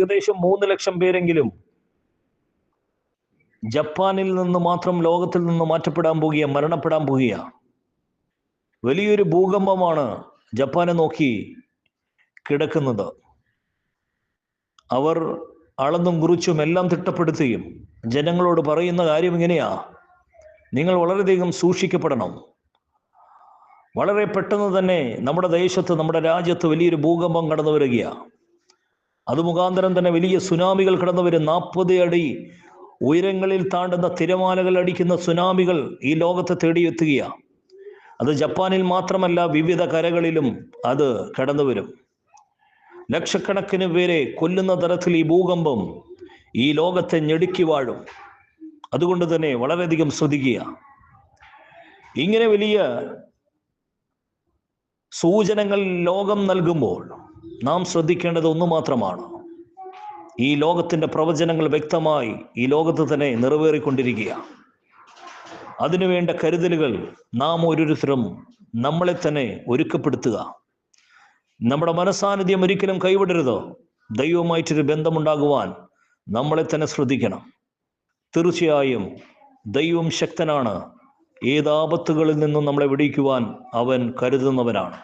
ഏകദേശം 3 ലക്ഷം പേരെങ്കിലും ജപ്പാനിൽ നിന്ന് മാത്രം ലോകത്തിൽ നിന്ന് മാറ്റപ്പെടാൻ പോകുക, മരണപ്പെടാൻ പോകുക. വലിയൊരു ഭൂകമ്പമാണ് ജപ്പാനെ നോക്കി കിടക്കുന്നത്. അവർ അളന്നും കുറിച്ചും എല്ലാം തിട്ടപ്പെടുത്തുകയും ജനങ്ങളോട് പറയുന്ന കാര്യം ഇങ്ങനെയാ: നിങ്ങൾ വളരെയധികം സൂക്ഷിക്കപ്പെടണം. വളരെ പെട്ടെന്ന് തന്നെ നമ്മുടെ ദേശത്ത്, നമ്മുടെ രാജ്യത്ത് വലിയൊരു ഭൂകമ്പം കടന്നു വരികയാണ്. അത് മുഖാന്തരം തന്നെ വലിയ സുനാമികൾ കടന്നു വരും. 40 അടി ഉയരങ്ങളിൽ താണ്ടുന്ന തിരമാലകൾ അടിക്കുന്ന സുനാമികൾ ഈ ലോകത്തെ തേടിയെത്തുകയാണ്. അത് ജപ്പാനിൽ മാത്രമല്ല, വിവിധ കരകളിലും അത് കടന്നു വരും. ലക്ഷക്കണക്കിന് പേരെ കൊല്ലുന്ന തരത്തിൽ ഈ ഭൂകമ്പം ഈ ലോകത്തെ ഞെടുക്കി വാഴും. അതുകൊണ്ട് തന്നെ വളരെയധികം ശ്രദ്ധിക്കുക. ഇങ്ങനെ വലിയ സൂചനകൾ ലോകം നൽകുമ്പോൾ നാം ശ്രദ്ധിക്കേണ്ടത് ഒന്നു മാത്രമാണ്: ഈ ലോകത്തിൻ്റെ പ്രവചനങ്ങൾ വ്യക്തമായി ഈ ലോകത്ത് തന്നെ നിറവേറിക്കൊണ്ടിരിക്കുക. അതിനുവേണ്ട കരുതലുകൾ നാം ഓരോരുത്തരും നമ്മളെ തന്നെ ഒരുക്കപ്പെടുത്തുക. നമ്മുടെ മനസാന്നിധ്യം ഒരിക്കലും കൈവിടരുത്. ദൈവവുമായിട്ടൊരു ബന്ധമുണ്ടാകുവാൻ നമ്മളെ തന്നെ ശ്രദ്ധിക്കണം. തീർച്ചയായും ദൈവം ശക്തനാണ്. ഏതാപത്തുകളിൽ നിന്നും നമ്മളെ വിടിക്കുവാൻ അവൻ കരുതുന്നവനാണ്.